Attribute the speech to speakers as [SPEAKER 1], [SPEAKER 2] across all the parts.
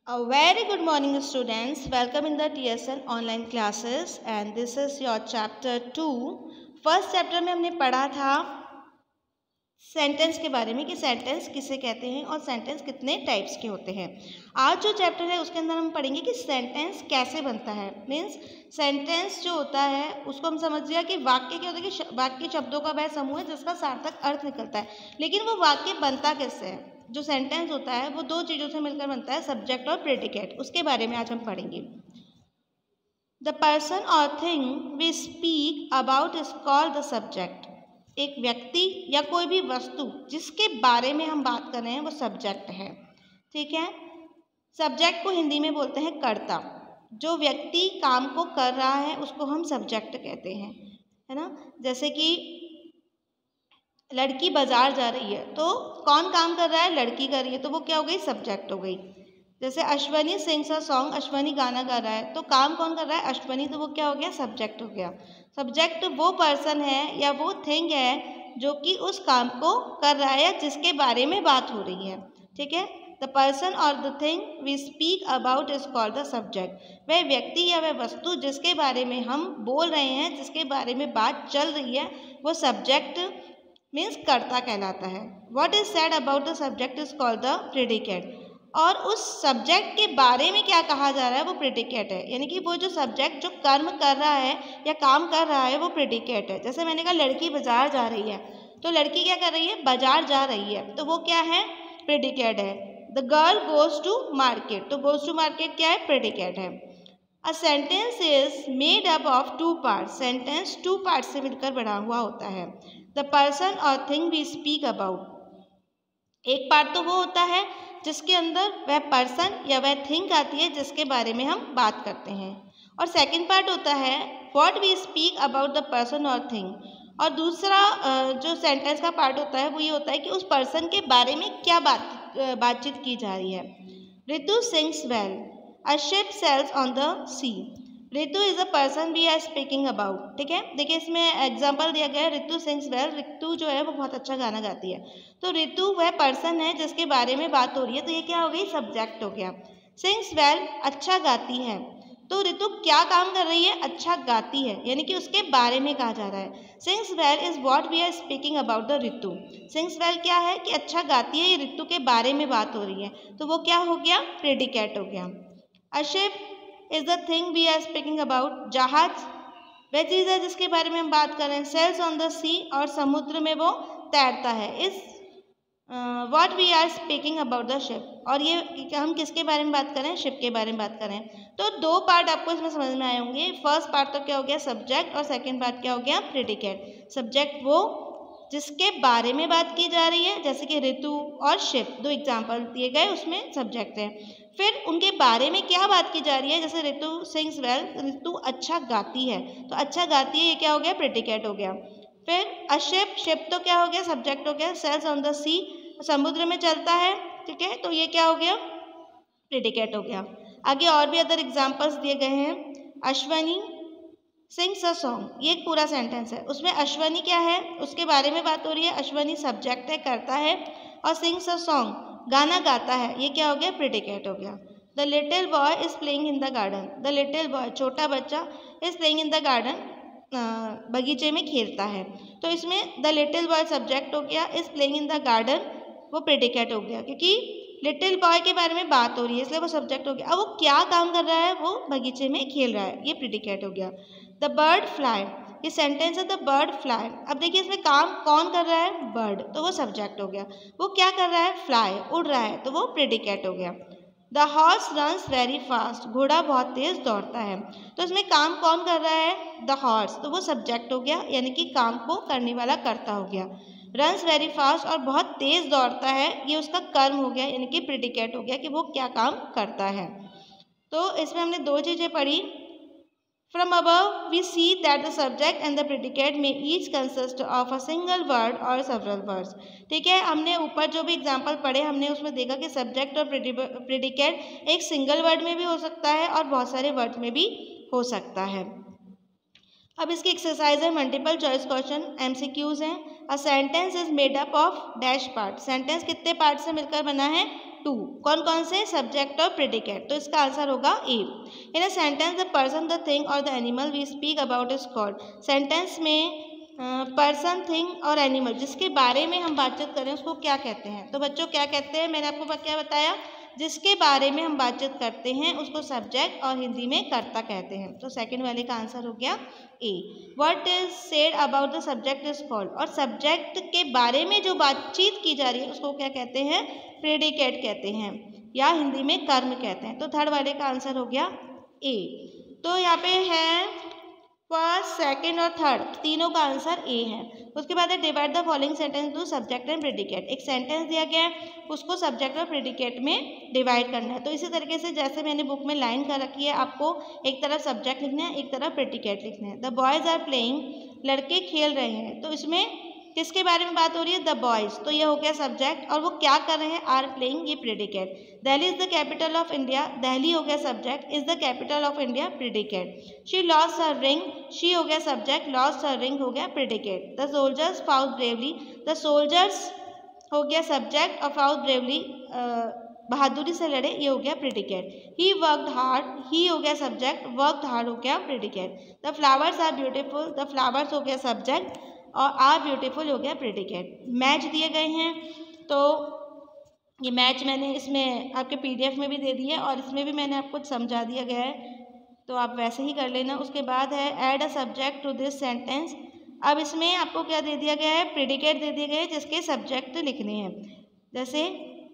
[SPEAKER 1] A very good morning, students. Welcome in the TSN online classes, and this is your chapter 2. First chapter में हमने पढ़ा था sentence के बारे में कि सेंटेंस किसे कहते हैं और सेंटेंस कितने टाइप्स के होते हैं। आज जो चैप्टर है उसके अंदर हम पढ़ेंगे कि सेंटेंस कैसे बनता है। मीन्स सेंटेंस जो होता है उसको हम समझ लिया कि वाक्य क्या होता है कि वाक्य शब्दों का वह समूह है जिसका सार्थक अर्थ निकलता है, लेकिन वो वाक्य बनता कैसे है। जो सेंटेंस होता है वो दो चीज़ों से मिलकर बनता है, सब्जेक्ट और प्रेडिकेट। उसके बारे में आज हम पढ़ेंगे। द पर्सन और thing we speak about is called the subject. एक व्यक्ति या कोई भी वस्तु जिसके बारे में हम बात कर रहे हैं वो सब्जेक्ट है। ठीक है, सब्जेक्ट को हिंदी में बोलते हैं कर्ता। जो व्यक्ति काम को कर रहा है उसको हम सब्जेक्ट कहते हैं, है ना। जैसे कि लड़की बाजार जा रही है तो कौन काम कर रहा है, लड़की कर रही है, तो वो क्या हो गई, सब्जेक्ट हो गई। जैसे Ashwani sings a song, Ashwani गाना गा रहा है तो काम कौन कर रहा है, अश्वनी, तो वो क्या हो गया, सब्जेक्ट हो गया। सब्जेक्ट वो पर्सन है या वो थिंग है जो कि उस काम को कर रहा है या जिसके बारे में बात हो रही है। ठीक है, द पर्सन और the thing we speak about is called the subject. वह व्यक्ति या वह वस्तु जिसके बारे में हम बोल रहे हैं, जिसके बारे में बात चल रही है, वो सब्जेक्ट मीन्स कर्ता कहलाता है। What is said about the subject is called the predicate. और उस सब्जेक्ट के बारे में क्या कहा जा रहा है वो प्रेडिकेट है, यानी कि वो जो सब्जेक्ट जो कर्म कर रहा है या काम कर रहा है वो प्रेडिकेट है। जैसे मैंने कहा लड़की बाजार जा रही है तो लड़की क्या कर रही है, बाजार जा रही है, तो वो क्या है, प्रेडिकेट है। The girl goes to market, तो गोज टू मार्केट क्या है, प्रेडिकेट है। A sentence is made up of two part. Sentence two part से मिलकर बना हुआ होता है। द पर्सन और थिंग वी स्पीक अबाउट, एक पार्ट तो वो होता है जिसके अंदर वह पर्सन या वह थिंग आती है जिसके बारे में हम बात करते हैं, और सेकंड पार्ट होता है what we speak about the person और थिंग। और दूसरा जो सेंटेंस का पार्ट होता है वो ये होता है कि उस पर्सन के बारे में क्या बातचीत की जा रही है। Ritu sings well, a ship sails on the sea. Ritu is a person we are speaking about. ठीक है, देखिए इसमें एग्जाम्पल दिया गया है, रितु सिंग्स वेल। रितु जो है वो बहुत अच्छा गाना गाती है, तो रितु वह पर्सन है जिसके बारे में बात हो रही है, तो ये क्या हो गई, सब्जेक्ट हो गया। सिंग्स वेल, अच्छा गाती है, तो रितु क्या काम कर रही है, अच्छा गाती है, यानी कि उसके बारे में कहा जा रहा है। Sings well is what we are speaking about the Ritu. Sings well क्या है कि अच्छा गाती है, ये रितु के बारे में बात हो रही है, तो वो क्या हो गया, प्रेडिकेट हो गया। A ship is the thing we are speaking about. जहाज वह चीज़ है जिसके बारे में हम बात कर रहे हैं। सेल्स ऑन द सी, और समुद्र में वो तैरता है। Is what we are speaking about the ship, और ये हम किसके बारे में बात कर रहे हैं, शिप के बारे में बात कर रहे हैं। तो दो पार्ट आपको इसमें समझ में आए होंगे। फर्स्ट पार्ट तो क्या हो गया, सब्जेक्ट, और सेकंड पार्ट क्या हो गया, प्रेडिकेट। सब्जेक्ट वो जिसके बारे में बात की जा रही है, जैसे कि ऋतु और शिप, दो एग्जाम्पल दिए गए उसमें सब्जेक्ट है। फिर उनके बारे में क्या बात की जा रही है, जैसे ऋतु सिंग्स वेल, ऋतु अच्छा गाती है, तो अच्छा गाती है ये क्या हो गया, प्रेडिकेट हो गया। फिर अ शिप, शिप तो क्या हो गया, सब्जेक्ट हो गया। सेल्स ऑन द सी, समुद्र में चलता है, ठीक है, तो ये क्या हो गया, प्रेडिकेट हो गया। आगे और भी अदर एग्जाम्पल्स दिए गए हैं। अश्वनी सिंग्स अ सॉन्ग, ये एक पूरा सेंटेंस है, उसमें अश्वनी क्या है, उसके बारे में बात हो रही है। अश्वनी सब्जेक्ट है, करता है, और सिंग्स अ सॉन्ग, गाना गाता है, ये क्या हो गया, प्रेडिकेट हो गया। The little boy is playing in the garden. The little boy, छोटा बच्चा, is playing in the garden, बगीचे में खेलता है, तो इसमें द लिटिल बॉय सब्जेक्ट हो गया, is playing in the garden वो प्रेडिकेट हो गया, क्योंकि लिटिल बॉय के बारे में बात हो रही है इसलिए वो सब्जेक्ट हो गया। अब वो क्या काम कर रहा है, वो बगीचे में खेल रहा है, ये प्रेडिकेट हो गया। द बर्ड फ्लाई, ये सेंटेंस है, द बर्ड फ्लाई। अब देखिए इसमें काम कौन कर रहा है, बर्ड, तो वो सब्जेक्ट हो गया। वो क्या कर रहा है, फ्लाई, उड़ रहा है, तो वो प्रेडिकेट हो गया। The horse runs very fast, घोड़ा बहुत तेज दौड़ता है, तो इसमें काम कौन कर रहा है, द हॉर्स, तो वो सब्जेक्ट हो गया, यानी कि काम को करने वाला कर्ता हो गया। रन्स वेरी फास्ट, और बहुत तेज दौड़ता है, ये उसका कर्म हो गया, यानी कि प्रेडिकेट हो गया कि वो क्या काम करता है। तो इसमें हमने दो चीज़ें पढ़ी। From above, we see that the subject and the predicate may each consist of a single word or several words. ठीक है, हमने ऊपर जो भी एग्जाम्पल पढ़े हमने उसमें देखा कि सब्जेक्ट और प्रेडिकेट एक सिंगल वर्ड में भी हो सकता है और बहुत सारे वर्ड में भी हो सकता है। अब इसकी एक्सरसाइज है, मल्टीपल चॉइस क्वेश्चन, MCQs हैं। अ sentence is made up of dash part. Sentence कितने पार्ट से मिलकर बना है, टू। कौन कौन से? सब्जेक्ट और प्रेडिकेट। तो इसका आंसर होगा A. In a sentence the person, the thing और the animal we speak about is called. Sentence में पर्सन, थिंग और एनिमल जिसके बारे में हम बातचीत करें उसको क्या कहते हैं? तो बच्चों क्या कहते हैं? मैंने आपको क्या बताया? जिसके बारे में हम बातचीत करते हैं उसको सब्जेक्ट और हिंदी में कर्ता कहते हैं। तो सेकंड वाले का आंसर हो गया A. What is said about the subject is called. और सब्जेक्ट के बारे में जो बातचीत की जा रही है उसको क्या कहते हैं? प्रेडिकेट कहते हैं या हिंदी में कर्म कहते हैं। तो थर्ड वाले का आंसर हो गया ए। तो यहाँ पे है फर्स्ट, सेकंड और थर्ड तीनों का आंसर ए है। उसके बाद है divide the following sentence to subject and predicate. एक सेंटेंस दिया गया है उसको सब्जेक्ट और प्रेडिकेट में डिवाइड करना है। तो इसी तरीके से जैसे मैंने बुक में लाइन कर रखी है, आपको एक तरफ सब्जेक्ट लिखना है, एक तरफ प्रेडिकेट लिखना है। द बॉयज आर प्लेइंग, लड़के खेल रहे हैं। तो इसमें किसके बारे में बात हो रही है? The boys. तो ये हो गया सब्जेक्ट और वो क्या कर रहे हैं? आर प्लेइंग, ये predicate. Delhi is the capital of India, Delhi हो गया subject, is the capital of India predicate. She lost her ring, she हो गया सब्जेक्ट, लॉस्ट हर रिंग हो गया predicate. The soldiers fought bravely, the soldiers हो गया subject और फाउट ब्रेवली बहादुरी से लड़े, ये हो गया predicate. He worked hard, he हो गया सब्जेक्ट, वर्कड हार्ड हो गया predicate. The flowers are beautiful, the flowers हो गया सब्जेक्ट और आर ब्यूटीफुल हो गया प्रेडिकेट। मैच दिए गए हैं तो ये मैच मैंने इसमें आपके पीडीएफ में भी दे दिया और इसमें भी मैंने आपको समझा दिया गया है, तो आप वैसे ही कर लेना। उसके बाद है add a subject to this sentence. अब इसमें आपको क्या दे दिया गया है? प्रेडिकेट दे दिए गए हैं जिसके सब्जेक्ट लिखने हैं। जैसे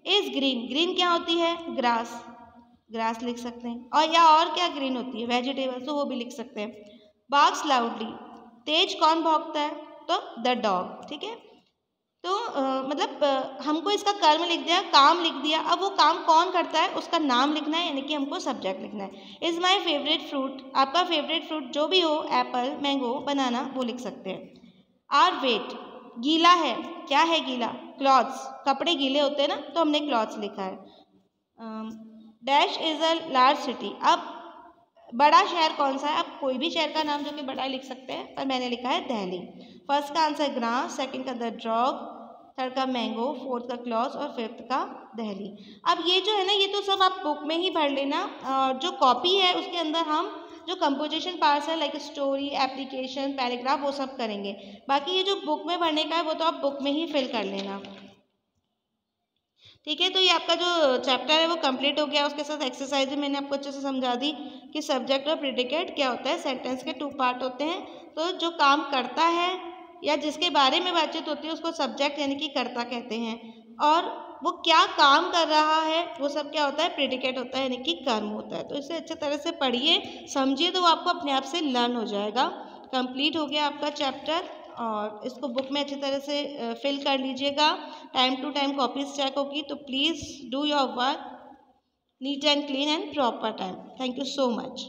[SPEAKER 1] इज ग्रीन, ग्रीन क्या होती है? ग्रास, ग्रास लिख सकते हैं। और क्या ग्रीन होती है? वेजिटेबल, तो वो भी लिख सकते हैं। बार्क्स लाउडली, तेज कौन भौंकता है? तो द डॉग। ठीक है, तो हमको इसका कर्म लिख दिया, काम लिख दिया। अब वो काम कौन करता है उसका नाम लिखना है, यानी कि हमको सब्जेक्ट लिखना है। इज़ माई फेवरेट फ्रूट, आपका फेवरेट फ्रूट जो भी हो, एप्पल, मैंगो, बनाना, वो लिख सकते हैं। आर वेट, गीला है, क्या है गीला? क्लॉथ्स, कपड़े गीले होते हैं ना, तो हमने क्लॉथ्स लिखा है। Dash is a large city, अब बड़ा शहर कौन सा है? अब कोई भी शहर का नाम जो कि बड़ा लिख सकते हैं, पर मैंने लिखा है दिल्ली। फर्स्ट का आंसर ग्रास, सेकंड का द डॉग, थर्ड का मैंगो, फोर्थ का क्लॉथ और फिफ्थ का दिल्ली। अब ये जो है ना, ये तो सब आप बुक में ही पढ़ लेना। जो कॉपी है उसके अंदर हम जो कंपोजिशन पार्ट्स है लाइक स्टोरी, एप्लीकेशन, पैराग्राफ, वो सब करेंगे। बाकी ये जो बुक में पढ़ने का है वो तो आप बुक में ही फिल कर लेना। ठीक है, तो ये आपका जो चैप्टर है वो कंप्लीट हो गया। उसके साथ एक्सरसाइज भी मैंने आपको अच्छे से समझा दी कि सब्जेक्ट और प्रेडिकेट क्या होता है। सेंटेंस के 2 पार्ट होते हैं, तो जो काम करता है या जिसके बारे में बातचीत होती है उसको सब्जेक्ट यानी कि कर्ता कहते हैं, और वो क्या काम कर रहा है वो सब क्या होता है? प्रेडिकेट होता है, यानी कि कर्म होता है। तो इसे अच्छे तरह से पढ़िए, समझिए, तो वो आपको अपने आप से लर्न हो जाएगा। कंप्लीट हो गया आपका चैप्टर, और इसको बुक में अच्छी तरह से फिल कर लीजिएगा। Time to time copies check होगी, तो please do your work neat and clean and proper time. Thank you so much.